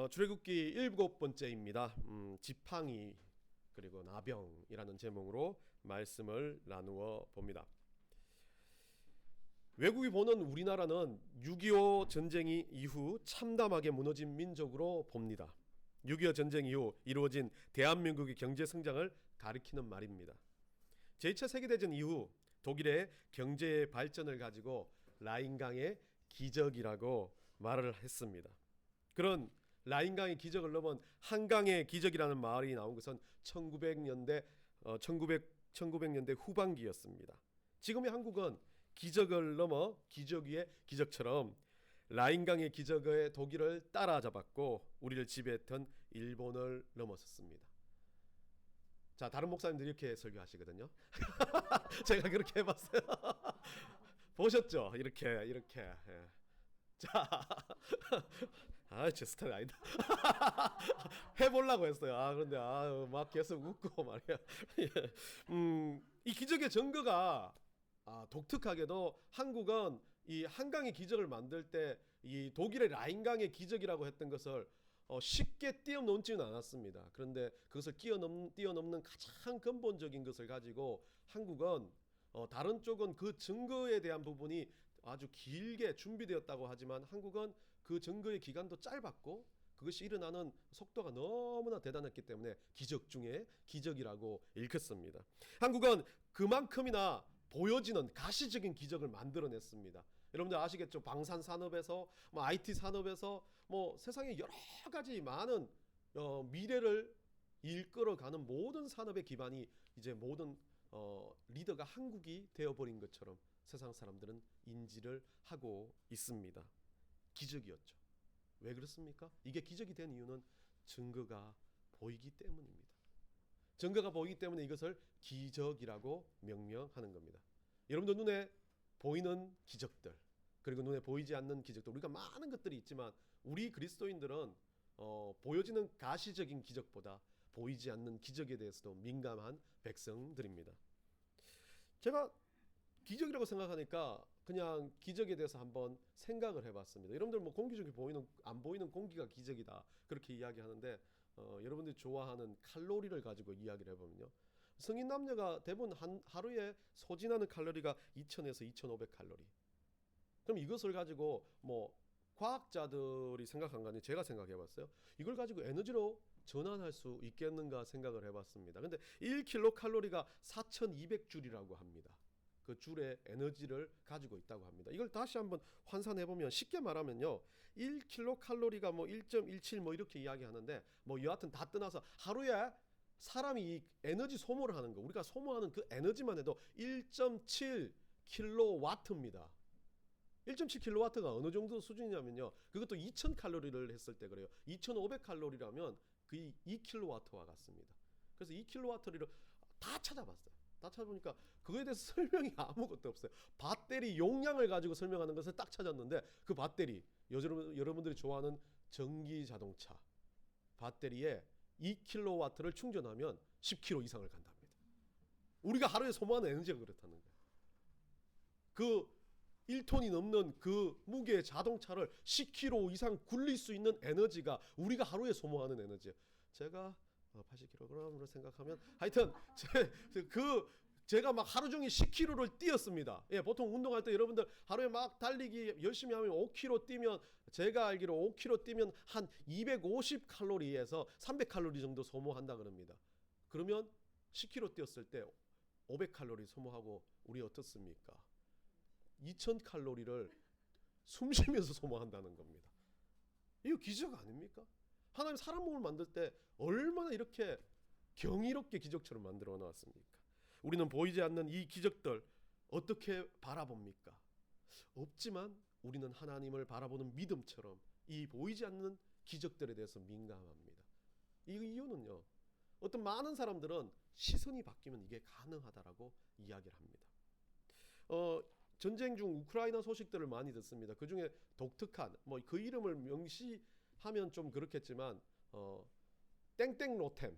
출애굽기 7번째입니다. 지팡이 그리고 나병이라는 제목으로 말씀을 나누어 봅니다. 외국이 보는 우리나라는 6.25 전쟁이 이후 참담하게 무너진 민족으로 봅니다. 6.25 전쟁 이후 이루어진 대한민국의 경제 성장을 가리키는 말입니다. 제2차 세계대전 이후 독일의 경제 발전을 가지고 라인강의 기적이라고 말을 했습니다. 그런 라인강의 기적을 넘은 한강의 기적이라는 말이 나온 것은 1900년대 후반기였습니다. 지금의 한국은 기적을 넘어 기적 위의 기적처럼 라인강의 기적의 독일을 따라잡았고 우리를 지배했던 일본을 넘어섰습니다. 자, 다른 목사님들이 이렇게 설교하시거든요. 제가 그렇게 해봤어요. 보셨죠? 이렇게. 예. 자, 제 스타일 아니다. 해보려고 했어요. 그런데 막 계속 웃고 말이야. 이 기적의 증거가 독특하게도 한국은 이 한강의 기적을 만들 때 이 독일의 라인강의 기적이라고 했던 것을 쉽게 뛰어넘지는 않았습니다. 그런데 그것을 뛰어넘는 가장 근본적인 것을 가지고 한국은 다른 쪽은 그 증거에 대한 부분이 아주 길게 준비되었다고 하지만 한국은 그 증거의 기간도 짧았고 그것이 일어나는 속도가 너무나 대단했기 때문에 기적 중에 기적이라고 일컫습니다. 한국은 그만큼이나 보여지는 가시적인 기적을 만들어냈습니다. 여러분들 아시겠죠? 방산 산업에서 IT 산업에서 세상에 여러 가지 많은 미래를 이끌어가는 모든 산업의 기반이 이제 모든 리더가 한국이 되어버린 것처럼 세상 사람들은 인지를 하고 있습니다. 기적이었죠. 왜 그렇습니까? 이게 기적이 된 이유는 증거가 보이기 때문입니다. 증거가 보이기 때문에 이것을 기적이라고 명명하는 겁니다. 여러분들 눈에 보이는 기적들 그리고 눈에 보이지 않는 기적들 우리가 많은 것들이 있지만 우리 그리스도인들은 보여지는 가시적인 기적보다 보이지 않는 기적에 대해서도 민감한 백성들입니다. 제가 기적이라고 생각하니까 그냥 기적에 대해서 한번 생각을 해봤습니다. 여러분들 공기 중에 안 보이는 공기가 기적이다 그렇게 이야기하는데 여러분들이 좋아하는 칼로리를 가지고 이야기를 해보면요, 성인 남녀가 대부분 하루에 소진하는 칼로리가 2000에서 2500 칼로리. 그럼 이것을 가지고 과학자들이 생각한 거 아니에요. 제가 생각해봤어요. 이걸 가지고 에너지로 전환할 수 있겠는가 생각을 해봤습니다. 근데 1kcal가 4200줄이라고 합니다. 그 줄의 에너지를 가지고 있다고 합니다. 이걸 다시 한번 환산해보면 쉽게 말하면요, 1kcal가 1.17 이렇게 이야기하는데 여하튼 다 떠나서 하루에 사람이 이 에너지 소모를 하는 거, 우리가 소모하는 그 에너지만 해도 1.7kW입니다. 1.7kW가 어느 정도 수준이냐면요, 그것도 2000칼로리를 했을 때 그래요. 2500칼로리라면 그 2kW와 같습니다. 그래서 2kW를 다 찾아봤어요. 다 찾아보니까 그거에 대해서 설명이 아무것도 없어요. 배터리 용량을 가지고 설명하는 것을 딱 찾았는데 그 배터리, 여러분들이 좋아하는 전기 자동차 배터리에 2kW를 충전하면 10km 이상을 간답니다. 우리가 하루에 소모하는 에너지가 그렇다는 거예요. 그 1톤이 넘는 그 무게의 자동차를 10km 이상 굴릴 수 있는 에너지가 우리가 하루에 소모하는 에너지예요. 제가 80kg으로 생각하면 하여튼 제가 막 하루 종일 10km를 뛰었습니다. 예, 보통 운동할 때 여러분들 하루에 막 달리기 열심히 하면 5km 뛰면, 제가 알기로 5km 뛰면 한 250칼로리에서 300칼로리 정도 소모한다 그럽니다. 그러면 10km 뛰었을 때 500칼로리 소모하고 우리 어떻습니까? 2000칼로리를 숨 쉬면서 소모한다는 겁니다. 이거 기적 아닙니까? 하나님 사람 몸을 만들 때 얼마나 이렇게 경이롭게 기적처럼 만들어 놨습니까? 우리는 보이지 않는 이 기적들 어떻게 바라봅니까? 없지만 우리는 하나님을 바라보는 믿음처럼 이 보이지 않는 기적들에 대해서 민감합니다. 이 이유는요, 어떤 많은 사람들은 시선이 바뀌면 이게 가능하다라고 이야기를 합니다. 전쟁 중 우크라이나 소식들을 많이 듣습니다. 그 중에 독특한, 그 이름을 명시하면 좀 그렇겠지만 땡땡로템,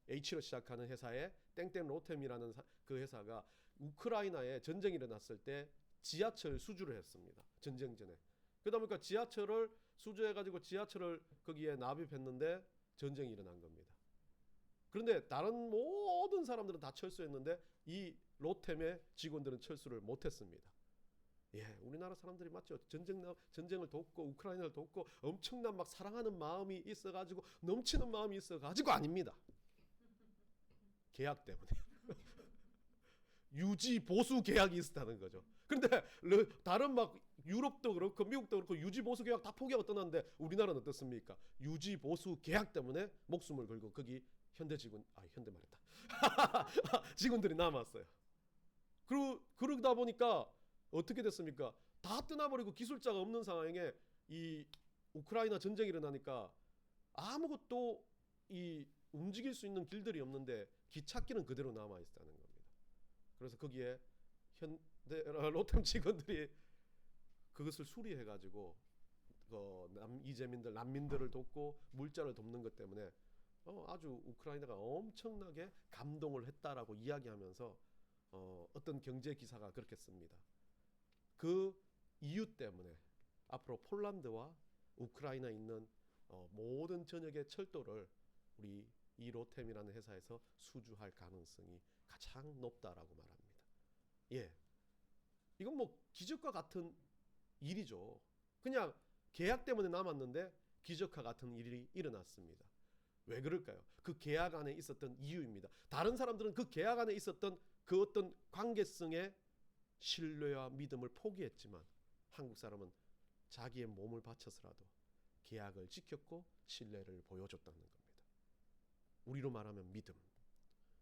H로 시작하는 회사의 땡땡로템이라는 그 회사가 우크라이나에 전쟁이 일어났을 때 지하철 수주를 했습니다. 전쟁 전에. 그러다 보니까 지하철을 수주해가지고 지하철을 거기에 납입했는데 전쟁이 일어난 겁니다. 그런데 다른 모든 사람들은 다 철수했는데 이 로템의 직원들은 철수를 못했습니다. 예, 우리나라 사람들이 맞죠. 전쟁을 돕고 우크라이나를 돕고 엄청난 막 사랑하는 마음이 있어가지고 넘치는 마음이 있어가지고 아닙니다. 계약 때문에. 유지 보수 계약이 있었다는 거죠. 그런데 다른 막 유럽도 그렇고 미국도 그렇고 유지 보수 계약 다 포기하고 떠났는데 우리나라는 어떻습니까? 유지 보수 계약 때문에 목숨을 걸고 거기 현대 말했다. 직원들이 남았어요. 그러다 보니까 어떻게 됐습니까? 다 떠나버리고 기술자가 없는 상황에 이 우크라이나 전쟁이 일어나니까 아무것도 이 움직일 수 있는 길들이 없는데 기찻길은 그대로 남아 있다는 겁니다. 그래서 거기에 로템 직원들이 그것을 수리해가지고 이재민들 난민들을 돕고 물자를 돕는 것 때문에 아주 우크라이나가 엄청나게 감동을 했다라고 이야기하면서 어떤 경제 기사가 그렇게 씁니다. 그 이유 때문에 앞으로 폴란드와 우크라이나에 있는 모든 전역의 철도를 우리 이 로템이라는 회사에서 수주할 가능성이 가장 높다라고 말합니다. 예, 이건 뭐 기적과 같은 일이죠. 그냥 계약 때문에 남았는데 기적과 같은 일이 일어났습니다. 왜 그럴까요? 그 계약 안에 있었던 이유입니다. 다른 사람들은 그 계약 안에 있었던 그 어떤 관계성의 신뢰와 믿음을 포기했지만 한국 사람은 자기의 몸을 바쳐서라도 계약을 지켰고 신뢰를 보여줬다는 겁니다. 우리로 말하면 믿음.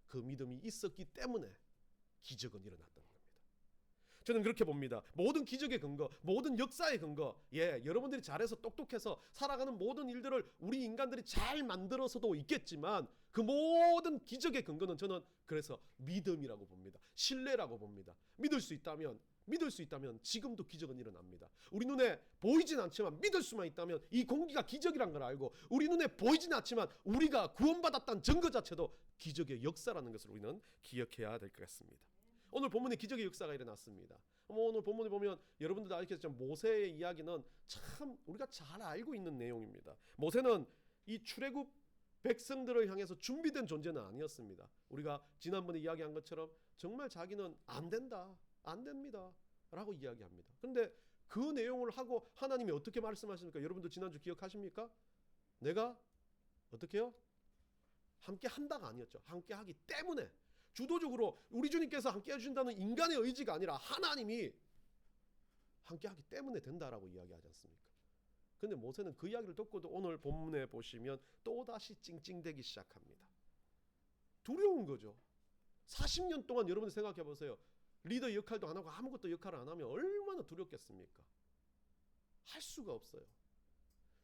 그 믿음이 있었기 때문에 기적은 일어났다는 겁니다. 저는 그렇게 봅니다. 모든 기적의 근거, 모든 역사의 근거, 여러분들이 잘해서 똑똑해서 살아가는 모든 일들을 우리 인간들이 잘 만들어서도 있겠지만 그 모든 기적의 근거는 저는 그래서 믿음이라고 봅니다. 신뢰라고 봅니다. 믿을 수 있다면 지금도 기적은 일어납니다. 우리 눈에 보이진 않지만 믿을 수만 있다면 이 공기가 기적이란 걸 알고 우리 눈에 보이진 않지만 우리가 구원받았다는 증거 자체도 기적의 역사라는 것을 우리는 기억해야 될 것 같습니다. 오늘 본문에 기적의 역사가 일어났습니다. 오늘 본문에 보면 여러분들도 알겠지만 모세의 이야기는 참 우리가 잘 알고 있는 내용입니다. 모세는 이 출애굽 백성들을 향해서 준비된 존재는 아니었습니다. 우리가 지난번에 이야기한 것처럼 정말 자기는 안 됩니다 라고 이야기합니다. 그런데 그 내용을 하고 하나님이 어떻게 말씀하십니까? 여러분들 지난주 기억하십니까? 내가 어떻게 해요? 함께 한다가 아니었죠. 함께 하기 때문에 주도적으로 우리 주님께서 함께 해주신다는 인간의 의지가 아니라 하나님이 함께 하기 때문에 된다라고 이야기하지 않습니까? 근데 모세는 그 이야기를 듣고도 오늘 본문에 보시면 또다시 찡찡대기 시작합니다. 두려운 거죠. 40년 동안 여러분들 생각해 보세요. 리더 역할도 안 하고 아무것도 역할을 안 하면 얼마나 두렵겠습니까? 할 수가 없어요.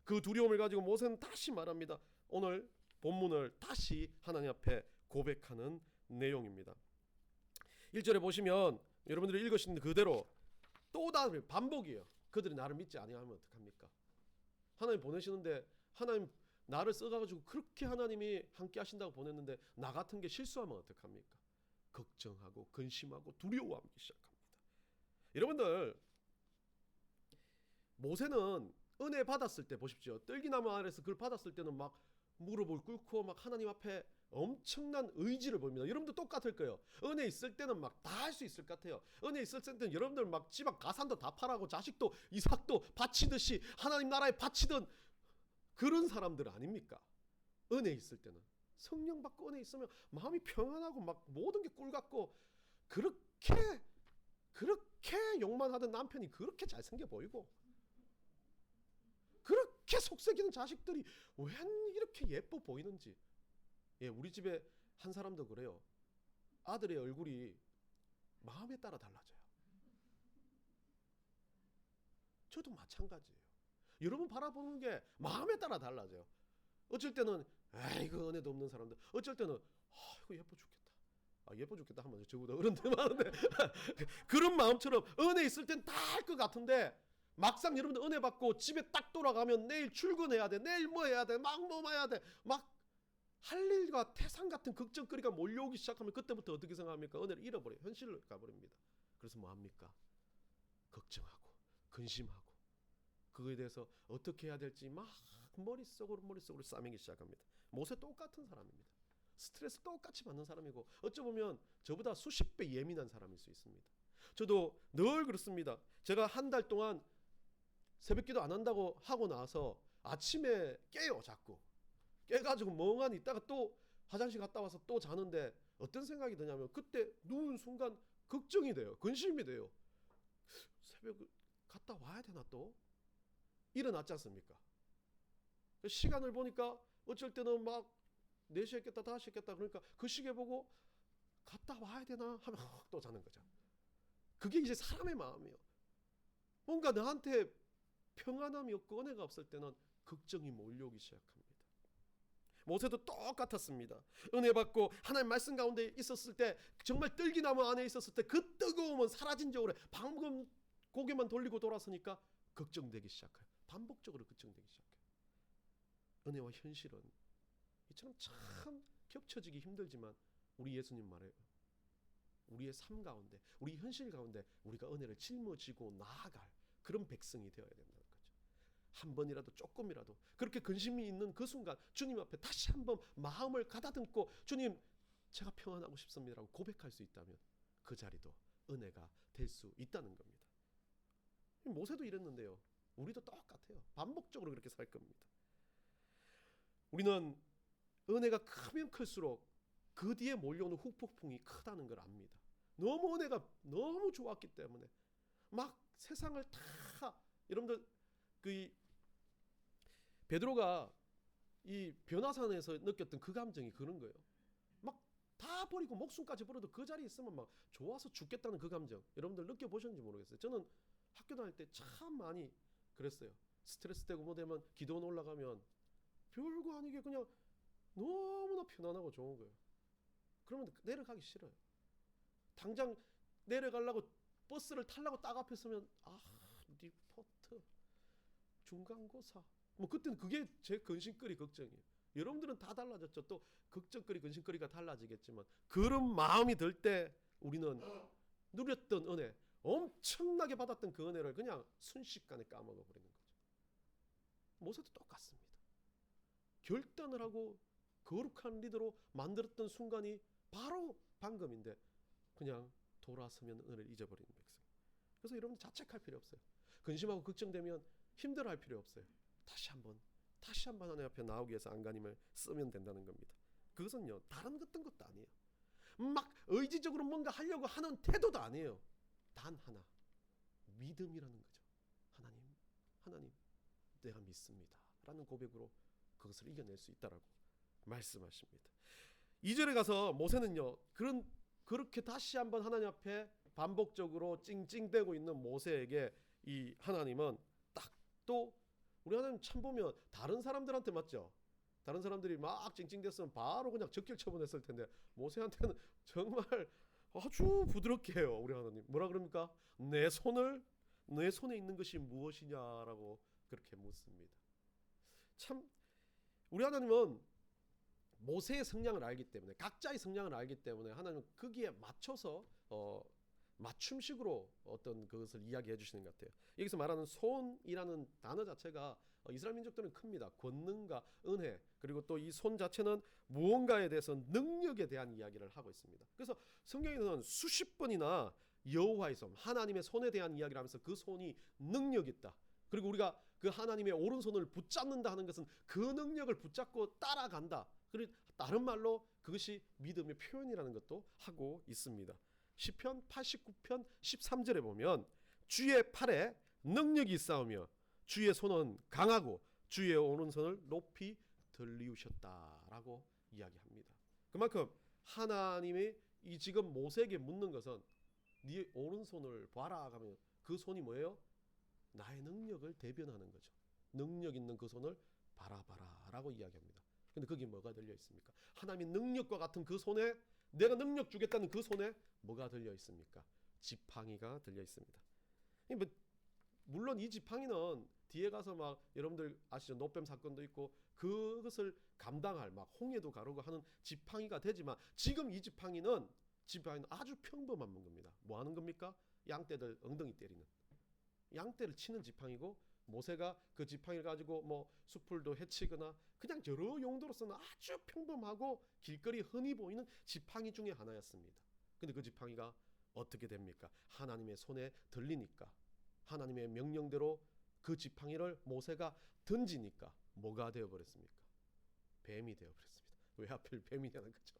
그 두려움을 가지고 모세는 다시 말합니다. 오늘 본문을 다시 하나님 앞에 고백하는 내용입니다. 1절에 보시면 여러분들이 읽으신 그대로 또 다른 반복이에요. 그들이 나를 믿지 아니하면 어떡합니까? 하나님 보내시는데 하나님 나를 써가지고 그렇게 하나님이 함께 하신다고 보냈는데 나 같은 게 실수하면 어떡합니까? 걱정하고 근심하고 두려워하기 시작합니다. 여러분들 모세는 은혜 받았을 때 보십시오. 떨기나무 아래서 그걸 받았을 때는 막 무릎을 꿇고 막 하나님 앞에 엄청난 의지를 보입니다. 여러분도 똑같을 거예요. 은혜 있을 때는 막 다 할 수 있을 것 같아요. 은혜 있을 때는 여러분들 막 집 앞 가산도 다 팔아고 자식도 이삭도 바치듯이 하나님 나라에 바치던 그런 사람들 아닙니까? 은혜 있을 때는 성령 받고 은혜 있으면 마음이 평안하고 막 모든 게 꿀 같고 그렇게 욕만 하던 남편이 그렇게 잘생겨 보이고 그렇게 속삭이는 자식들이 왜 이렇게 예뻐 보이는지. 우리 집에 한 사람도 그래요. 아들의 얼굴이 마음에 따라 달라져요. 저도 마찬가지예요. 여러분 바라보는 게 마음에 따라 달라져요. 어쩔 때는 아이고 은혜도 없는 사람들, 어쩔 때는 아이고 예뻐 죽겠다. 예뻐 죽겠다 하면 저보다 어른들 많은데 그런 마음처럼 은혜 있을 땐 다 할 것 같은데 막상 여러분들 은혜 받고 집에 딱 돌아가면 내일 출근해야 돼, 내일 뭐 해야 돼, 막 뭐 해야 돼, 막 할 일과 태산 같은 걱정거리가 몰려오기 시작하면 그때부터 어떻게 생각합니까? 은혜를 잃어버려요. 현실로 가버립니다. 그래서 뭐 합니까? 걱정하고 근심하고 그거에 대해서 어떻게 해야 될지 막 머릿속으로 싸매기 시작합니다. 모세 똑같은 사람입니다. 스트레스 똑같이 받는 사람이고 어쩌보면 저보다 수십 배 예민한 사람일 수 있습니다. 저도 늘 그렇습니다. 제가 한 달 동안 새벽기도 안 한다고 하고 나서 아침에 깨요. 자꾸 깨가지고 멍하니 있다가 또 화장실 갔다 와서 또 자는데 어떤 생각이 드냐면 그때 누운 순간 걱정이 돼요. 근심이 돼요. 새벽 갔다 와야 되나 또? 일어났지 않습니까? 시간을 보니까 어쩔 때는 막 4시에 깼다 5시에 깼다 그러니까 그 시계 보고 갔다 와야 되나 하면 또 자는 거죠. 그게 이제 사람의 마음이에요. 뭔가 나한테 평안함이 없고 은혜가 없을 때는 걱정이 몰려오기 시작합니다. 모세도 똑같았습니다. 은혜 받고 하나님 말씀 가운데 있었을 때 정말 떨기나무 안에 있었을 때 그 뜨거움은 사라진 지 오래. 방금 고개만 돌리고 돌아서니까 걱정되기 시작해요. 반복적으로 걱정되기 시작해요. 은혜와 현실은 이처럼 참 겹쳐지기 힘들지만 우리 예수님 말해요. 우리의 삶 가운데 우리 현실 가운데 우리가 은혜를 짊어지고 나아갈 그런 백성이 되어야 된다는 거죠. 한 번이라도 조금이라도 그렇게 근심이 있는 그 순간 주님 앞에 다시 한번 마음을 가다듬고 주님 제가 평안하고 싶습니다라고 고백할 수 있다면 그 자리도 은혜가 될 수 있다는 겁니다. 모세도 이랬는데요. 우리도 똑같아요. 반복적으로 그렇게 살 겁니다. 우리는 은혜가 크면 클수록 그 뒤에 몰려오는 후폭풍이 크다는 걸 압니다. 너무 은혜가 너무 좋았기 때문에 막 세상을 다 여러분들 그 베드로가 이 변화산에서 느꼈던 그 감정이 그런 거예요. 막 다 버리고 목숨까지 버려도 그 자리에 있으면 막 좋아서 죽겠다는 그 감정 여러분들 느껴보셨는지 모르겠어요. 저는 학교 다닐 때 참 많이 그랬어요. 스트레스 되고 뭐 되면 기도원 올라가면 별거 아니게 그냥 너무나 편안하고 좋은 거예요. 그러면 내려가기 싫어요. 당장 내려가려고 버스를 타려고 딱 앞에 서면 리포트 중간고사 뭐 그때는 그게 제 근심거리 걱정이에요. 여러분들은 다 달라졌죠. 또 걱정거리 근심거리가 달라지겠지만 그런 마음이 들 때 우리는 누렸던 은혜 엄청나게 받았던 그 은혜를 그냥 순식간에 까먹어버리는 거죠. 모세도 똑같습니다. 결단을 하고 거룩한 리더로 만들었던 순간이 바로 방금인데 그냥 돌아서면 은혜를 잊어버리는 백성. 그래서 여러분 자책할 필요 없어요. 근심하고 걱정되면 힘들어할 필요 없어요. 다시 한번 하나님 앞에 나오기 위해서 안간힘을 쓰면 된다는 겁니다. 그것은요 다른 어떤 것도 아니에요. 막 의지적으로 뭔가 하려고 하는 태도도 아니에요. 단 하나 믿음이라는 거죠. 하나님 내가 믿습니다 라는 고백으로 그것을 이겨낼 수 있다라고 말씀하십니다. 2절에 가서 모세는요 그렇게 다시 한번 하나님 앞에 반복적으로 찡찡대고 있는 모세에게 이 하나님은 딱 또 우리 하나님 참 보면 다른 사람들한테 맞죠? 다른 사람들이 막 찡찡댔으면 바로 그냥 적결 처분했을 텐데 모세한테는 정말 아주 부드럽게 해요. 우리 하나님 뭐라 그럽니까? 내 손에 있는 것이 무엇이냐라고 그렇게 묻습니다. 참 우리 하나님은 모세의 성향을 알기 때문에 각자의 성향을 알기 때문에 하나님은 거기에 맞춰서 맞춤식으로 어떤 그것을 이야기해 주시는 것 같아요. 여기서 말하는 손이라는 단어 자체가 이스라엘 민족들은 큽니다. 권능과 은혜 그리고 또 이 손 자체는 무언가에 대해서 능력에 대한 이야기를 하고 있습니다. 그래서 성경에는 수십 번이나 여호와의 손 하나님의 손에 대한 이야기를 하면서 그 손이 능력 있다. 그리고 우리가 그 하나님의 오른손을 붙잡는다 하는 것은 그 능력을 붙잡고 따라간다. 그리고 다른 말로 그것이 믿음의 표현이라는 것도 하고 있습니다. 시편 89편 13절에 보면 주의 팔에 능력이 있사오며 주의 손은 강하고 주의 오른손을 높이 들리우셨다라고 이야기합니다. 그만큼 하나님이 이 지금 모세에게 묻는 것은 네 오른손을 봐라 하면 그 손이 뭐예요? 나의 능력을 대변하는 거죠. 능력 있는 그 손을 바라봐라라고 이야기합니다. 근데 거기 뭐가 들려 있습니까? 하나님의 능력과 같은 그 손에 내가 능력 주겠다는 그 손에 뭐가 들려 있습니까? 지팡이가 들려 있습니다. 물론 이 지팡이는 뒤에 가서 막 여러분들 아시죠? 노뱀 사건도 있고 그것을 감당할 막 홍해도 가르고 하는 지팡이가 되지만 지금 이 지팡이는 아주 평범한 겁니다. 뭐 하는 겁니까? 양떼들 엉덩이 때리는 양떼를 치는 지팡이고 모세가 그 지팡이를 가지고 뭐 숲을도 해치거나 그냥 여러 용도로서는 아주 평범하고 길거리 흔히 보이는 지팡이 중에 하나였습니다. 근데 그 지팡이가 어떻게 됩니까? 하나님의 손에 들리니까, 하나님의 명령대로 그 지팡이를 모세가 던지니까 뭐가 되어버렸습니까? 뱀이 되어버렸습니다. 왜 하필 뱀이냐는 거죠.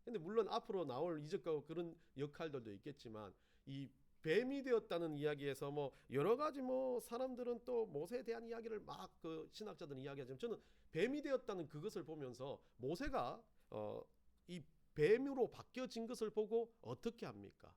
근데 물론 앞으로 나올 이적과 그런 역할들도 있겠지만, 이 뱀이 되었다는 이야기에서 뭐 여러 가지 뭐 사람들은 또 모세에 대한 이야기를 막 그 신학자들은 이야기하지만, 저는 뱀이 되었다는 그것을 보면서 모세가 이 뱀으로 바뀌어진 것을 보고 어떻게 합니까?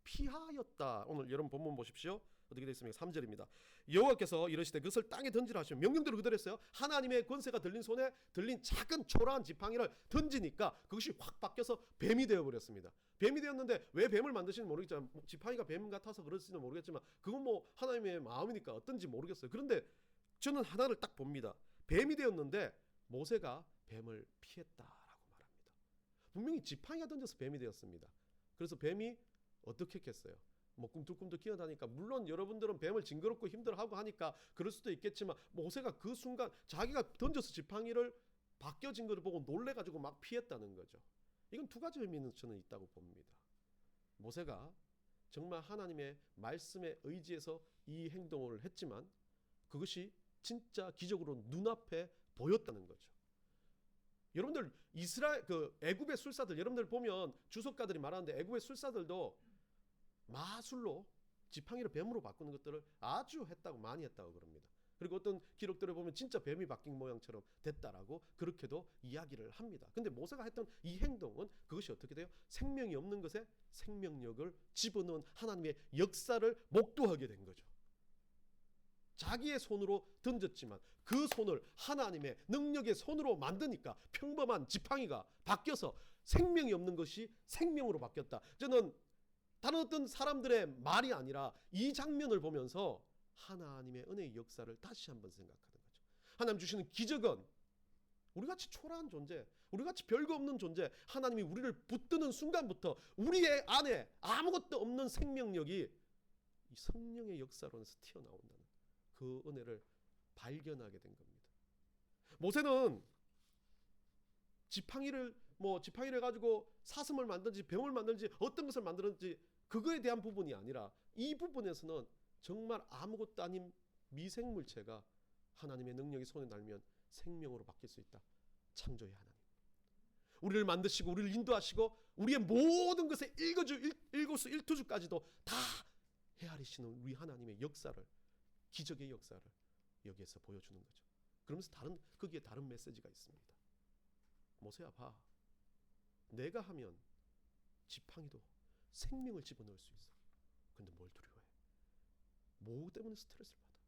피하였다. 오늘 여러분 본문 보십시오. 어떻게 되어 있습니까? 3절입니다. 여호와께서 이르시되 그것을 땅에 던지라 하시면 명령대로 그대로 했어요. 하나님의 권세가 들린 손에 들린 작은 초라한 지팡이를 던지니까 그것이 확 바뀌어서 뱀이 되어버렸습니다. 뱀이 되었는데 왜 뱀을 만드시는지 모르겠지만, 지팡이가 뱀 같아서 그럴지는 모르겠지만, 그건 뭐 하나님의 마음이니까 어떤지 모르겠어요. 그런데 저는 하나를 딱 봅니다. 뱀이 되었는데 모세가 뱀을 피했다라고 말합니다. 분명히 지팡이가 던져서 뱀이 되었습니다. 그래서 뱀이 어떻게 했겠어요? 뭐 꿈틀꿈틀 기어다니까, 물론 여러분들은 뱀을 징그럽고 힘들어하고 하니까 그럴 수도 있겠지만, 모세가 그 순간 자기가 던져서 지팡이를 바뀌어진 것을 보고 놀래가지고 막 피했다는 거죠. 이건 두 가지 의미는 저는 있다고 봅니다. 모세가 정말 하나님의 말씀에 의지해서 이 행동을 했지만 그것이 진짜 기적으로 눈앞에 보였다는 거죠. 여러분들 애굽의 술사들, 여러분들 보면 주석가들이 말하는데 애굽의 술사들도 마술로 지팡이를 뱀으로 바꾸는 것들을 아주 많이 했다고 그럽니다. 그리고 어떤 기록들을 보면 진짜 뱀이 바뀐 모양처럼 됐다라고 그렇게도 이야기를 합니다. 근데 모세가 했던 이 행동은 그것이 어떻게 돼요? 생명이 없는 것에 생명력을 집어넣은 하나님의 역사를 목도하게 된 거죠. 자기의 손으로 던졌지만 그 손을 하나님의 능력의 손으로 만드니까 평범한 지팡이가 바뀌어서 생명이 없는 것이 생명으로 바뀌었다. 저는 다른 어떤 사람들의 말이 아니라 이 장면을 보면서 하나님의 은혜의 역사를 다시 한번 생각하는 거죠. 하나님 주시는 기적은 우리같이 초라한 존재, 우리같이 별거 없는 존재, 하나님이 우리를 붙드는 순간부터 우리의 안에 아무것도 없는 생명력이 이 성령의 역사로서 튀어나온다는 그 은혜를 발견하게 된 겁니다. 모세는 지팡이를 가지고 사슴을 만든지 병을 만든지 어떤 것을 만들었는지 그거에 대한 부분이 아니라, 이 부분에서는 정말 아무것도 아닌 미생물체가 하나님의 능력이 손에 날면 생명으로 바뀔 수 있다. 창조의 하나님, 우리를 만드시고 우리를 인도하시고 우리의 모든 것에 일거수 일투주까지도 다 헤아리시는 우리 하나님의 역사를, 기적의 역사를 여기에서 보여주는 거죠. 그러면서 거기에 다른 메시지가 있습니다. 모세야, 봐, 내가 하면 지팡이도 생명을 집어넣을 수 있어. 근데 뭘 두려워해? 뭐 때문에 스트레스를 받아?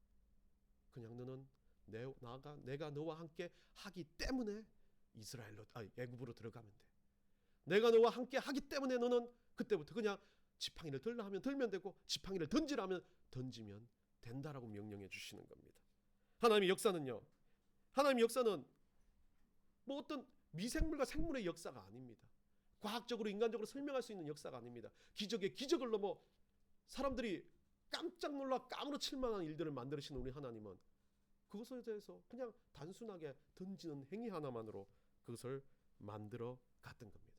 그냥 너는 내가 너와 함께 하기 때문에 애굽으로 들어가면 돼. 내가 너와 함께 하기 때문에 너는 그때부터 그냥 지팡이를 들라 하면 들면 되고, 지팡이를 던지라 하면 던지면 된다라고 명령해 주시는 겁니다. 하나님의 역사는 뭐 어떤 미생물과 생물의 역사가 아닙니다. 과학적으로 인간적으로 설명할 수 있는 역사가 아닙니다. 기적을 넘어 사람들이 깜짝 놀라 까무러칠 만한 일들을 만드시는 우리 하나님은 그것에 대해서 그냥 단순하게 던지는 행위 하나만으로 그것을 만들어 갔던 겁니다.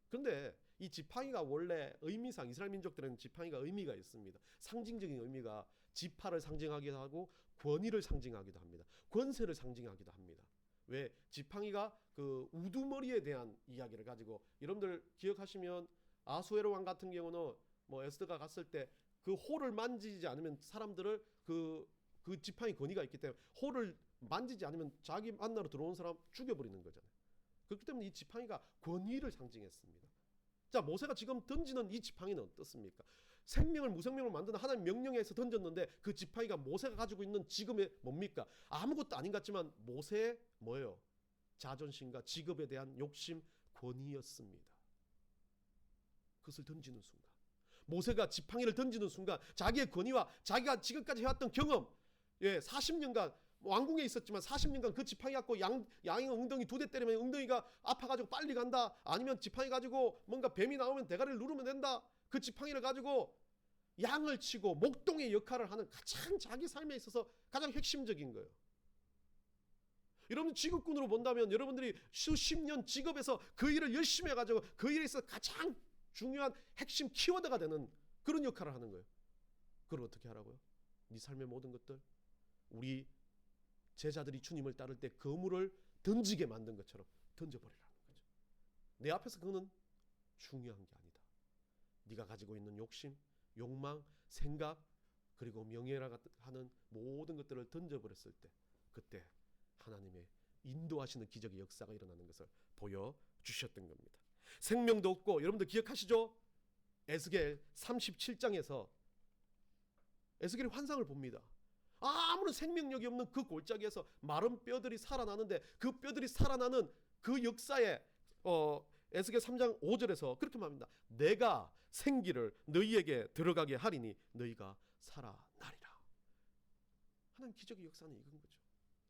그런데 이 지팡이가 원래 의미상 이스라엘 민족들은 지팡이가 의미가 있습니다. 상징적인 의미가 지파를 상징하기도 하고 권위를 상징하기도 합니다. 권세를 상징하기도 합니다. 왜? 지팡이가 그 우두머리에 대한 이야기를 가지고, 여러분들 기억하시면 아수에로 왕 같은 경우는 뭐 에스더가 갔을 때 그 홀을 만지지 않으면 사람들을 그 지팡이 권위가 있기 때문에 홀을 만지지 않으면 자기 만나러 들어온 사람 죽여버리는 거잖아요. 그렇기 때문에 이 지팡이가 권위를 상징했습니다. 자, 모세가 지금 던지는 이 지팡이는 어떻습니까? 생명을 무생명을 만드는 하나님 명령에서 던졌는데 그 지팡이가 모세가 가지고 있는 지금의 뭡니까? 아무것도 아닌 것 같지만 모세의 뭐예요? 자존심과 직업에 대한 욕심, 권위였습니다. 그것을 던지는 순간, 모세가 지팡이를 던지는 순간 자기의 권위와 자기가 지금까지 해왔던 경험, 40년간 왕궁에 있었지만 40년간 그 지팡이 갖고 양의 엉덩이 2대 때리면 엉덩이가 아파가지고 빨리 간다, 아니면 지팡이 가지고 뭔가 뱀이 나오면 대가리를 누르면 된다, 그 지팡이를 가지고 양을 치고 목동의 역할을 하는 가장 자기 삶에 있어서 가장 핵심적인 거예요. 여러분 직업군으로 본다면 여러분들이 수십 년 직업에서 그 일을 열심히 해가지고 그 일에 있어서 가장 중요한 핵심 키워드가 되는 그런 역할을 하는 거예요. 그걸 어떻게 하라고요? 네 삶의 모든 것들, 우리 제자들이 주님을 따를 때 그물을 던지게 만든 것처럼 던져버리라는 거죠. 내 앞에서 그거는 중요한 게 아니다. 네가 가지고 있는 욕심, 욕망, 생각, 그리고 명예라 하는 모든 것들을 던져버렸을 때, 그때 하나님의 인도하시는 기적의 역사가 일어나는 것을 보여주셨던 겁니다. 생명도 없고, 여러분들 기억하시죠? 에스겔 37장에서 에스겔이 환상을 봅니다. 아무런 생명력이 없는 그 골짜기에서 마른 뼈들이 살아나는데, 그 뼈들이 살아나는 그 역사에 에스겔 3장 5절에서 그렇게 말합니다. 내가 생기를 너희에게 들어가게 하리니 너희가 살아나리라. 하나님 기적의 역사는 이건 거죠.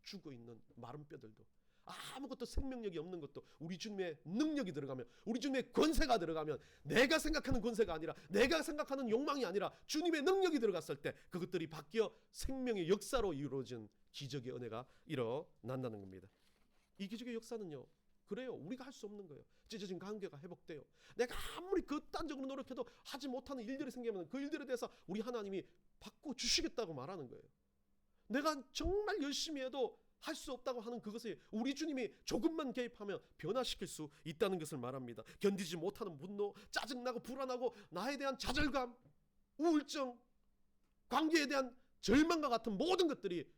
죽어있는 마른 뼈들도, 아무것도 생명력이 없는 것도 우리 주님의 능력이 들어가면, 우리 주님의 권세가 들어가면, 내가 생각하는 권세가 아니라, 내가 생각하는 욕망이 아니라 주님의 능력이 들어갔을 때 그것들이 바뀌어 생명의 역사로 이루어진 기적의 은혜가 일어난다는 겁니다. 이 기적의 역사는요, 그래요, 우리가 할 수 없는 거예요. 찢어진 관계가 회복돼요. 내가 아무리 극단적으로 노력해도 하지 못하는 일들이 생기면 그 일들에 대해서 우리 하나님이 바꿔주시겠다고 말하는 거예요. 내가 정말 열심히 해도 할 수 없다고 하는 그것을 우리 주님이 조금만 개입하면 변화시킬 수 있다는 것을 말합니다. 견디지 못하는 분노, 짜증나고 불안하고 나에 대한 좌절감, 우울증, 관계에 대한 절망과 같은 모든 것들이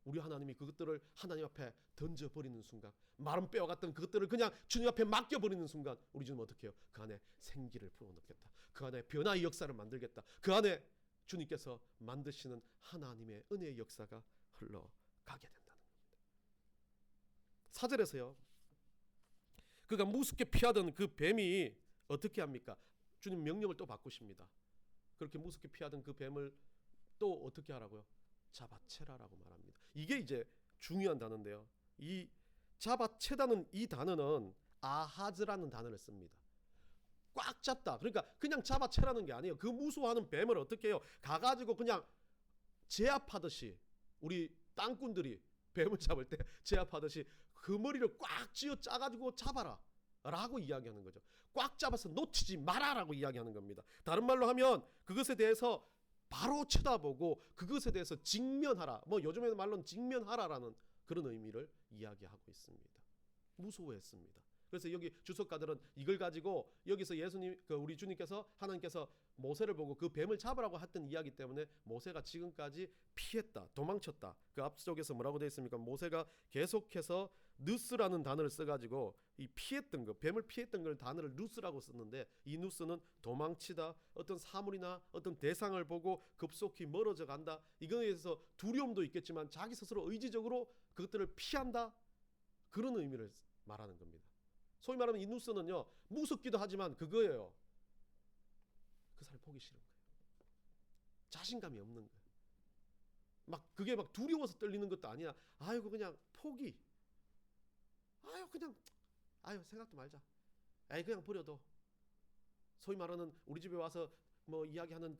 우리 하나님이 그것들을 하나님 앞에 던져버리는 순간, 마른 뼈와 같은 그것들을 그냥 주님 앞에 맡겨버리는 순간 우리 주님은 어떻게 해요? 그 안에 생기를 불어넣겠다. 그 안에 변화의 역사를 만들겠다. 그 안에 주님께서 만드시는 하나님의 은혜의 역사가 흘러가게 된다는 겁니다. 4절에서요, 그가 무섭게 피하던 그 뱀이 어떻게 합니까? 주님 명령을 또 바꾸십니다. 그렇게 무섭게 피하던 그 뱀을 또 어떻게 하라고요? 잡아채라라고 말합니다. 이게 이제 중요한 단어인데요, 이 잡아채다는 이 단어는 아하즈라는 단어를 씁니다. 꽉 잡다. 그러니까 그냥 잡아채라는 게 아니에요. 그 무서워하는 뱀을 어떻게 해요? 가가지고 그냥 제압하듯이, 우리 땅꾼들이 뱀을 잡을 때 제압하듯이 그 머리를 꽉 쥐어 짜가지고 잡아라 라고 이야기하는 거죠. 꽉 잡아서 놓치지 마라 라고 이야기하는 겁니다. 다른 말로 하면 그것에 대해서 바로 쳐다보고 그것에 대해서 직면하라, 뭐 요즘에는 말로는 직면하라라는 그런 의미를 이야기하고 있습니다. 무서워했습니다. 그래서 여기 주석가들은 이걸 가지고 여기서 예수님, 우리 주님께서, 하나님께서 모세를 보고 그 뱀을 잡으라고 했던 이야기 때문에 모세가 지금까지 피했다, 도망쳤다. 그 앞쪽에서 뭐라고 되어 있습니까? 모세가 계속해서 누스라는 단어를 써가지고 이 피했던 거, 뱀을 피했던 걸 단어를 누스라고 썼는데, 이 누스는 도망치다, 어떤 사물이나 어떤 대상을 보고 급속히 멀어져 간다, 이거에 대해서 두려움도 있겠지만 자기 스스로 의지적으로 그것들을 피한다, 그런 의미를 말하는 겁니다. 소위 말하면 이 누스는요, 무섭기도 하지만 그거예요. 그 사람이 보기 싫은 거예요. 자신감이 없는 거예요. 막 그게 막 두려워서 떨리는 것도 아니야. 아이고 그냥 포기. 아유 생각도 말자. 에이 그냥 버려도. 소위 말하는 우리 집에 와서 뭐 이야기하는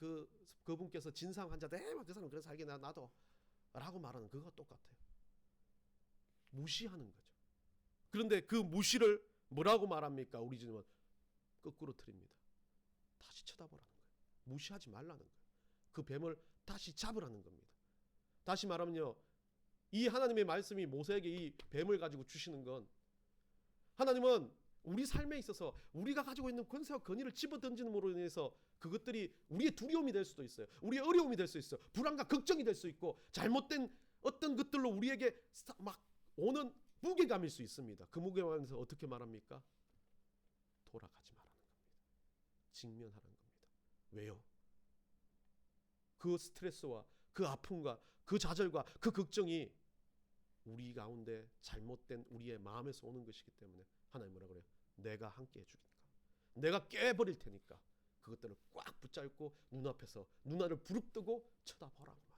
그분께서 진상 환자들, 그 사람 그래서 살게 놔둬 라고 말하는 그거가 똑같아요. 무시하는 거죠. 그런데 그 무시를 뭐라고 말합니까? 우리 주님은 거꾸로 틀립니다. 다시 쳐다보라는 거예요. 무시하지 말라는 거예요. 그 뱀을 다시 잡으라는 겁니다. 다시 말하면요, 이 하나님의 말씀이 모세에게 이 뱀을 가지고 주시는 건, 하나님은 우리 삶에 있어서 우리가 가지고 있는 권세와 권위를 집어던지는으로 인해서 그것들이 우리의 두려움이 될 수도 있어요. 우리의 어려움이 될 수 있어요. 불안과 걱정이 될 수 있고, 잘못된 어떤 것들로 우리에게 막 오는 무게감일 수 있습니다. 그 무게감에서 어떻게 말합니까? 돌아가지 말라는 겁니다. 직면하라는 겁니다. 왜요? 그 스트레스와 그 아픔과 그 좌절과 그 걱정이 우리 가운데 잘못된 우리의 마음에서 오는 것이기 때문에 하나님 뭐라 그래요? 내가 함께 해주니까, 내가 깨버릴 테니까 그것들을 꽉 붙잡고 눈앞에서 눈알을 부릅뜨고 쳐다보라고 말하는 겁니다.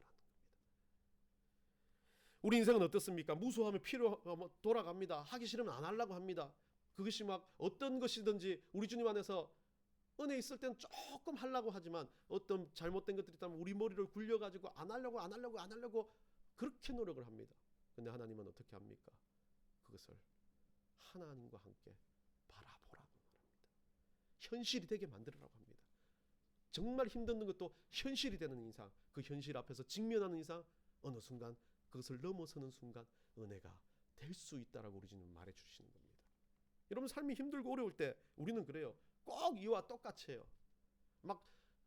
우리 인생은 어떻습니까? 무수하면 필요 돌아갑니다. 하기 싫으면 안 하려고 합니다. 그것이 막 어떤 것이든지 우리 주님 안에서 은혜 있을 때는 조금 하려고 하지만 어떤 잘못된 것들이 있다면 우리 머리를 굴려가지고 안 하려고 그렇게 노력을 합니다. 근데 하나님은 어떻게 합니까? 그것을 하나님과 함께 바라보라고 말합니다. 현실이 되게 만들으라고 합니다. 정말 힘든 것도 현실이 되는 이상, 그 현실 앞에서 직면하는 이상 어느 순간 그것을 넘어서는 순간 은혜가 될 수 있다라고 우리 주님 말해 주시는 겁니다. 여러분 삶이 힘들고 어려울 때 우리는 그래요. 꼭 이와 똑같이 해요. 막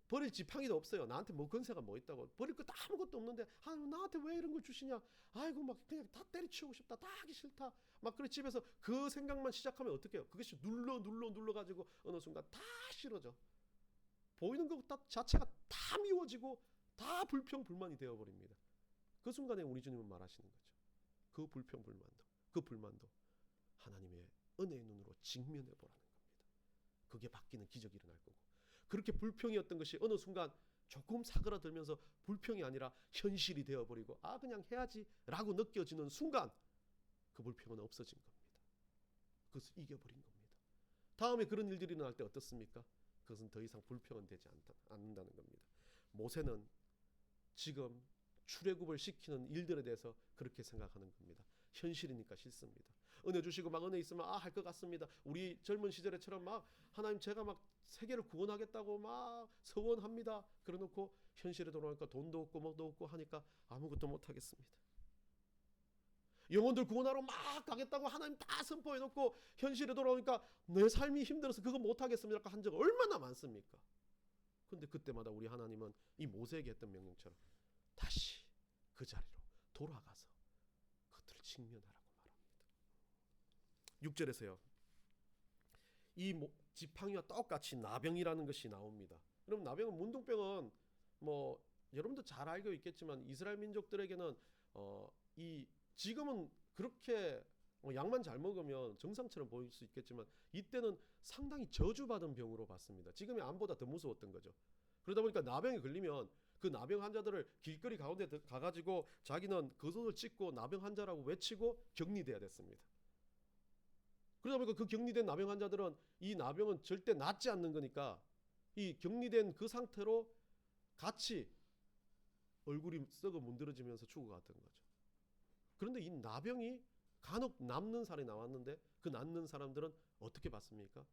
버릴 지팡이도 없어요. 나한테 뭐 건세가 뭐 있다고. 버릴 것 아무것도 없는데 하나님 나한테 왜 이런 걸 주시냐. 아이고 막 그냥 다 때려치우고 싶다. 다 하기 싫다. 막 그래 집에서 그 생각만 시작하면 어떻게 해요? 그것이 눌러가지고 어느 순간 다 싫어져. 보이는 것 자체가 다 미워지고 다 불평불만이 되어버립니다. 그 순간에 우리 주님은 말하시는 거죠. 그 불평불만도 그 불만도 하나님의 은혜의 눈으로 직면해 보라는 겁니다. 그게 바뀌는 기적이 일어날 거고 그렇게 불평이었던 것이 어느 순간 조금 사그라들면서 불평이 아니라 현실이 되어버리고 아 그냥 해야지 라고 느껴지는 순간 그 불평은 없어진 겁니다. 그것을 이겨버린 겁니다. 다음에 그런 일들이 일어날 때 어떻습니까? 그것은 더 이상 불평은 되지 않는다는 겁니다. 모세는 지금 출애굽을 시키는 일들에 대해서 그렇게 생각하는 겁니다. 현실이니까 싫습니다. 은혜 주시고 막 은혜 있으면 할 것 같습니다. 우리 젊은 시절에처럼 막 하나님 제가 막 세계를 구원하겠다고 막 서원합니다. 그래놓고 현실에 돌아오니까 돈도 없고 뭐도 없고 하니까 아무것도 못 하겠습니다. 영혼들 구원하러 막 가겠다고 하나님 다 선포해놓고 현실에 돌아오니까 내 삶이 힘들어서 그거 못 하겠습니다. 한 적 얼마나 많습니까? 근데 그때마다 우리 하나님은 이 모세에게 했던 명령처럼 다시 그 자리로 돌아가서 그것들을 직면하라고 말합니다. 6절에서요. 이 지팡이와 똑같이 나병이라는 것이 나옵니다. 그럼 나병은 문둥병은 뭐 여러분도 잘 알고 있겠지만 이스라엘 민족들에게는 이 지금은 그렇게 약만 잘 먹으면 정상처럼 보일 수 있겠지만 이때는 상당히 저주받은 병으로 봤습니다. 지금의 암보다 더 무서웠던 거죠. 그러다 보니까 나병에 걸리면 그 나병 환자들을 길거리 가운데 가가지고 자기는 겉옷을 찢고 나병 환자라고 외치고 격리돼야 됐습니다. 그러다 보니까 그 격리된 나병 환자들은 이 나병은 절대 낫지 않는 거니까 이 격리된 그 상태로 같이 얼굴이 썩어 문드러지면서 죽어갔던 거죠. 그런데 이 나병이 간혹 남는 사람이 나왔는데 그 낫는 사람들은 어떻게 봤습니까?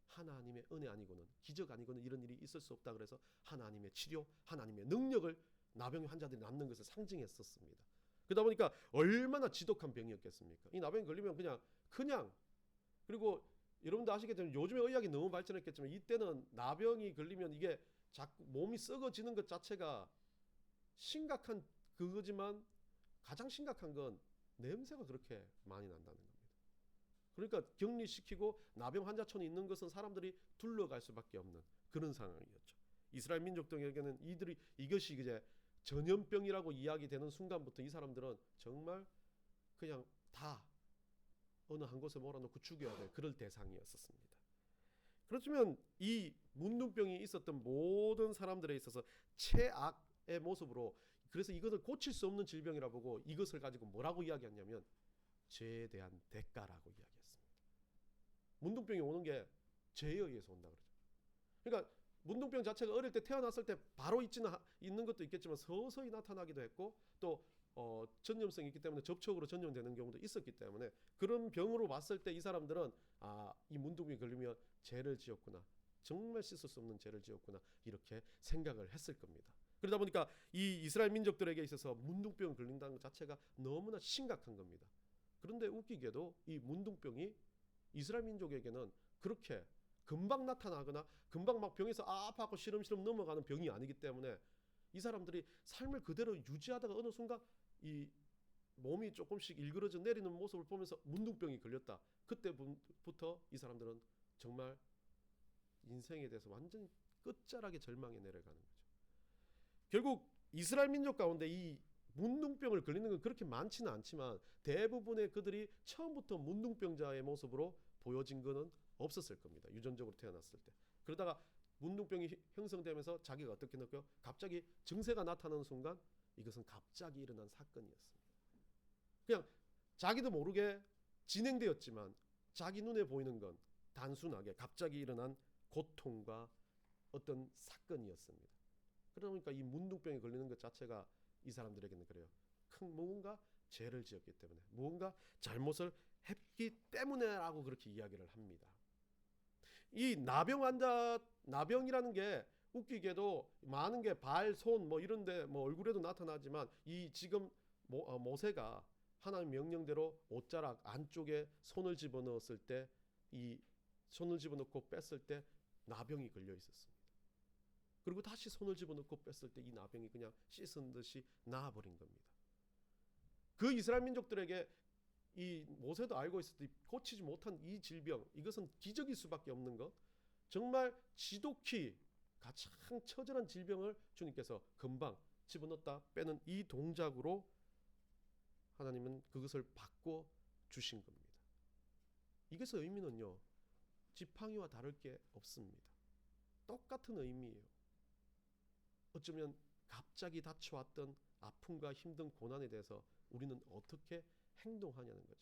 하나님의 은혜 아니고는 기적 아니고는 이런 일이 있을 수 없다 그래서 하나님의 치료, 하나님의 능력을 나병 환자들이 낫는 것을 상징했었습니다. 그러다 보니까 얼마나 지독한 병이었겠습니까? 이 나병이 걸리면 그냥 그리고 여러분도 아시겠지만 요즘에 의학이 너무 발전했겠지만 이때는 나병이 걸리면 이게 자꾸 몸이 썩어지는 것 자체가 심각한 그거지만 가장 심각한 건 냄새가 그렇게 많이 난다는 겁니다. 그러니까 격리시키고 나병 환자촌에 있는 것은 사람들이 둘러갈 수밖에 없는 그런 상황이었죠. 이스라엘 민족들에게는 이것이 이제 전염병이라고 이야기되는 순간부터 이 사람들은 정말 그냥 다 어느 한 곳에 몰아놓고 죽여야 될 그럴 대상이었습니다. 그렇지만 이 문둥병이 있었던 모든 사람들에 있어서 최악의 모습으로 그래서 이것을 고칠 수 없는 질병이라 보고 이것을 가지고 뭐라고 이야기했냐면 죄에 대한 대가라고 이야기했습니다. 문둥병이 오는 게 죄에 의해서 온다 그러죠. 그러니까 문둥병 자체가 어릴 때 태어났을 때 바로 있는 것도 있겠지만 서서히 나타나기도 했고 또 전염성이 있기 때문에 접촉으로 전염되는 경우도 있었기 때문에 그런 병으로 봤을 때 이 사람들은 이 문둥병이 걸리면 죄를 지었구나. 정말 씻을 수 없는 죄를 지었구나. 이렇게 생각을 했을 겁니다. 그러다 보니까 이 이스라엘 민족들에게 있어서 문둥병 걸린다는 것 자체가 너무나 심각한 겁니다. 그런데 웃기게도 이 문둥병이 이스라엘 민족에게는 그렇게 금방 나타나거나 금방 막 병에서 아파하고 시름시름 넘어가는 병이 아니기 때문에 이 사람들이 삶을 그대로 유지하다가 어느 순간 이 몸이 조금씩 일그러져 내리는 모습을 보면서 문둥병이 걸렸다. 그때부터 이 사람들은 정말 인생에 대해서 완전히 끝자락에 절망에 내려가는 거죠. 결국 이스라엘 민족 가운데 이 문둥병을 걸리는 건 그렇게 많지는 않지만 대부분의 그들이 처음부터 문둥병자의 모습으로 보여진 것은 없었을 겁니다. 유전적으로 태어났을 때. 그러다가 문둥병이 형성되면서 자기가 어떻게 느껴요? 갑자기 증세가 나타나는 순간 이것은 갑자기 일어난 사건이었습니다. 그냥 자기도 모르게 진행되었지만 자기 눈에 보이는 건 단순하게 갑자기 일어난 고통과 어떤 사건이었습니다. 그러니까 이 문둥병에 걸리는 것 자체가 이 사람들에게는 그래요. 큰 무언가 죄를 지었기 때문에, 무언가 잘못을 했기 때문에라고 그렇게 이야기를 합니다. 이 나병 환자, 나병이라는 게 웃기게도 많은 게 발, 손 뭐 이런데 뭐 얼굴에도 나타나지만 이 지금 모세가 하나님 명령대로 옷자락 안쪽에 손을 집어넣었을 때, 이 손을 집어넣고 뺐을 때 나병이 걸려 있었습니다. 그리고 다시 손을 집어넣고 뺐을 때 이 나병이 그냥 씻은 듯이 나아버린 겁니다. 그 이스라엘 민족들에게 이 모세도 알고 있을 때 고치지 못한 이 질병, 이것은 기적일 수밖에 없는 것, 정말 지독히 가장 처절한 질병을 주님께서 금방 집어넣었다 빼는 이 동작으로 하나님은 그것을 바꿔 주신 겁니다. 이것의 의미는요, 지팡이와 다를 게 없습니다. 똑같은 의미예요. 어쩌면 갑자기 닥쳐왔던 아픔과 힘든 고난에 대해서 우리는 어떻게 행동하냐는 거죠.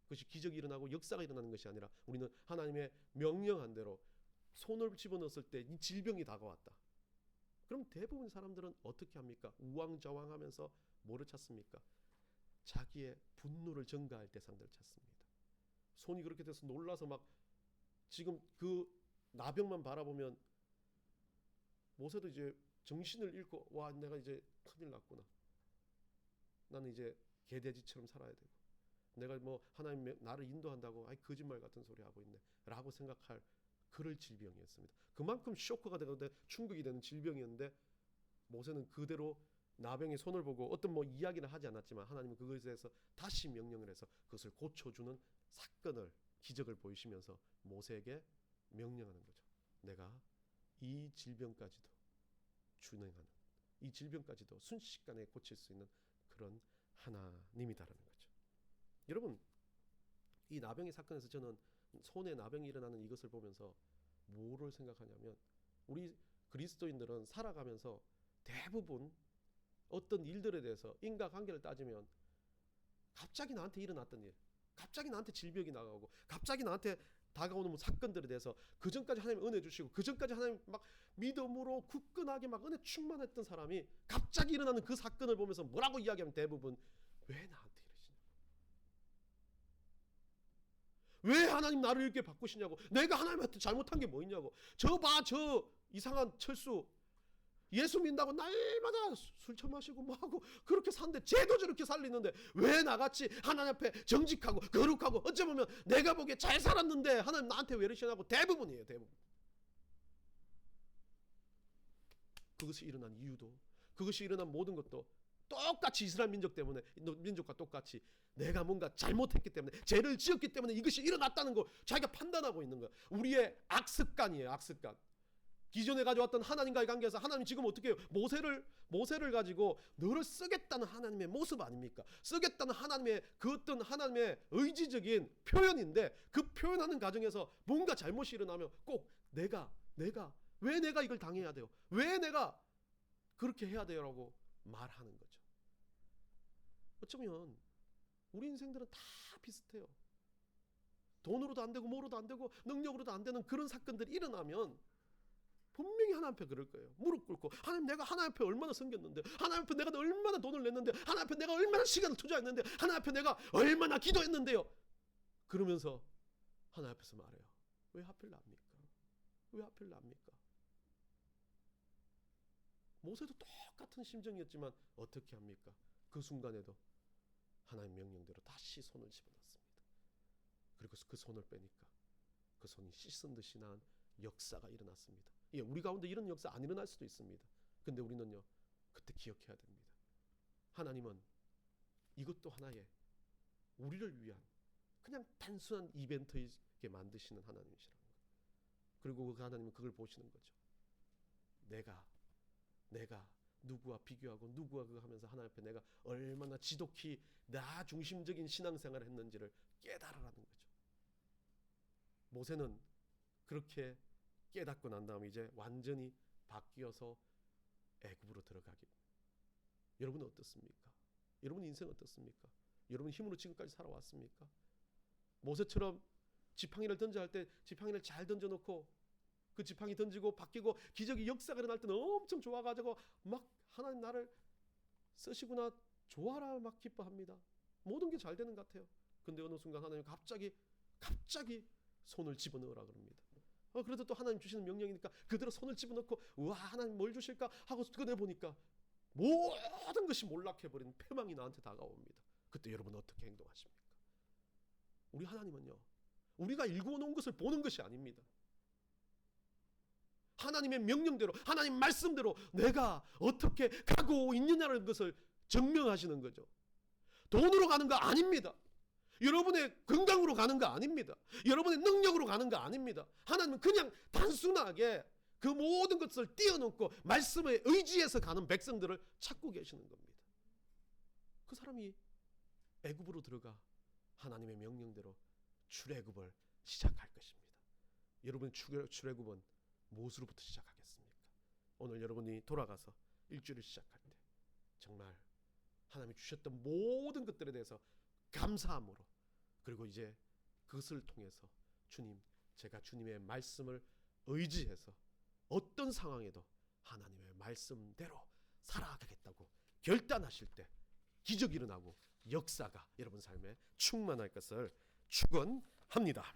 그것이 기적이 일어나고 역사가 일어나는 것이 아니라 우리는 하나님의 명령한 대로 손을 집어넣었을 때 이 질병이 다가왔다. 그럼 대부분 사람들은 어떻게 합니까? 우왕좌왕하면서 뭐를 찾습니까? 자기의 분노를 전가할 대상들을 찾습니다. 손이 그렇게 돼서 놀라서 막 지금 그 나병만 바라보면 모세도 이제 정신을 잃고, 와, 내가 이제 큰일 났구나. 나는 이제 개돼지처럼 살아야 되고, 내가 뭐 하나님 나를 인도한다고 아이 거짓말 같은 소리 하고 있네 라고 생각할 그럴 질병이었습니다. 그만큼 쇼크가 되고 충격이 되는 질병이었는데, 모세는 그대로 나병의 손을 보고 어떤 뭐 이야기를 하지 않았지만 하나님은 그것에 대해서 다시 명령을 해서 그것을 고쳐주는 사건을, 기적을 보이시면서 모세에게 명령하는 거죠. 내가 이 질병까지도 준행하는, 이 질병까지도 순식간에 고칠 수 있는 그런 하나님이다라는 거죠. 여러분, 이 나병의 사건에서 저는 손에 나병이 일어나는 이것을 보면서 뭐를 생각하냐면, 우리 그리스도인들은 살아가면서 대부분 어떤 일들에 대해서 인과관계를 따지면 갑자기 나한테 일어났던 일, 갑자기 나한테 질병이 나가고, 갑자기 나한테 다가오는 사건들에 대해서 그 전까지 하나님 은혜 주시고, 그 전까지 하나님 막 믿음으로 굳건하게 막 은혜 충만했던 사람이 갑자기 일어나는 그 사건을 보면서 뭐라고 이야기하면 대부분 왜 나한테 이러시냐, 왜 하나님 나를 이렇게 바꾸시냐고, 내가 하나님한테 잘못한 게 뭐 있냐고, 저 이상한 철수 예수 믿는다고 날마다 술 처마시고 뭐하고 그렇게 사는데 쟤도 저렇게 살리는데 왜 나같이 하나님 앞에 정직하고 거룩하고 어쩌면 내가 보기에 잘 살았는데 하나님 나한테 왜 이러시냐고 대부분이에요. 대부분. 그것이 일어난 이유도, 그것이 일어난 모든 것도 똑같이 이스라엘 민족 때문에, 민족과 똑같이 내가 뭔가 잘못했기 때문에, 죄를 지었기 때문에 이것이 일어났다는 거 자기가 판단하고 있는 거야. 우리의 악습관이에요. 악습관. 기존에 가져왔던 하나님과의 관계에서 하나님 지금 어떻게 해요? 모세를 가지고 너를 쓰겠다는 하나님의 모습 아닙니까? 쓰겠다는 하나님의 그 어떤 하나님의 의지적인 표현인데, 그 표현하는 과정에서 뭔가 잘못이 일어나면 꼭 내가 왜 내가 이걸 당해야 돼요? 왜 내가 그렇게 해야 돼요? 라고 말하는 거죠. 어쩌면 우리 인생들은 다 비슷해요. 돈으로도 안 되고 뭐로도 안 되고 능력으로도 안 되는 그런 사건들이 일어나면 분명히 하나님 앞에 그럴 거예요. 무릎 꿇고, 하나님 내가 하나님 앞에 얼마나 섬겼는데, 하나님 앞에 내가 얼마나 돈을 냈는데, 하나님 앞에 내가 얼마나 시간을 투자했는데, 하나님 앞에 내가 얼마나 기도했는데요. 그러면서 하나님 앞에서 말해요. 왜 하필 납니까? 왜 하필 납니까? 모세도 똑같은 심정이었지만 어떻게 합니까? 그 순간에도 하나님 명령대로 다시 손을 집어넣습니다. 그리고 그 손을 빼니까 그 손이 씻은 듯이 난 역사가 일어났습니다. 예, 우리 가운데 이런 역사 안 일어날 수도 있습니다. 근데 우리는요, 그때 기억해야 됩니다. 하나님은 이것도 하나의 우리를 위한 그냥 단순한 이벤트이게 만드시는 하나님이시라는 거예요. 그리고 그 하나님은 그걸 보시는 거죠. 내가 누구와 비교하고 누구와 그거 하면서 하나님 앞에 내가 얼마나 지독히 나 중심적인 신앙생활을 했는지를 깨달으라는 거죠. 모세는 그렇게 깨닫고 난 다음에 이제 완전히 바뀌어서 애굽으로 들어가기. 여러분은 어떻습니까? 여러분 인생 어떻습니까? 여러분 힘으로 지금까지 살아왔습니까? 모세처럼 지팡이를 던져 할 때 지팡이를 잘 던져놓고 그 지팡이 던지고 바뀌고 기적이 역사가 일어날 때는 엄청 좋아가지고 막 하나님 나를 쓰시구나 좋아라 막 기뻐합니다. 모든 게 잘 되는 것 같아요. 근데 어느 순간 하나님 갑자기 손을 집어넣으라 그럽니다. 그래도 또 하나님 주시는 명령이니까 그대로 손을 집어넣고 우와 하나님 뭘 주실까 하고 꺼내보니까 모든 것이 몰락해버린 패망이 나한테 다가옵니다. 그때 여러분 어떻게 행동하십니까? 우리 하나님은요, 우리가 일구어 놓은 것을 보는 것이 아닙니다. 하나님의 명령대로 하나님 말씀대로 내가 어떻게 가고 있느냐는 것을 증명하시는 거죠. 돈으로 가는 거 아닙니다. 여러분의 건강으로 가는 거 아닙니다. 여러분의 능력으로 가는 거 아닙니다. 하나님은 그냥 단순하게 그 모든 것을 뛰어넘고 말씀에 의지해서 가는 백성들을 찾고 계시는 겁니다. 그 사람이 애굽으로 들어가 하나님의 명령대로 출애굽을 시작할 것입니다. 여러분의 출애굽은 무엇으로부터 시작하겠습니까? 오늘 여러분이 돌아가서 일주일을 시작할 때 정말 하나님이 주셨던 모든 것들에 대해서 감사함으로, 그리고 이제 그것을 통해서 주님, 제가 주님의 말씀을 의지해서 어떤 상황에도 하나님의 말씀대로 살아가겠다고 결단하실 때 기적이 일어나고 역사가 여러분 삶에 충만할 것을 축원합니다.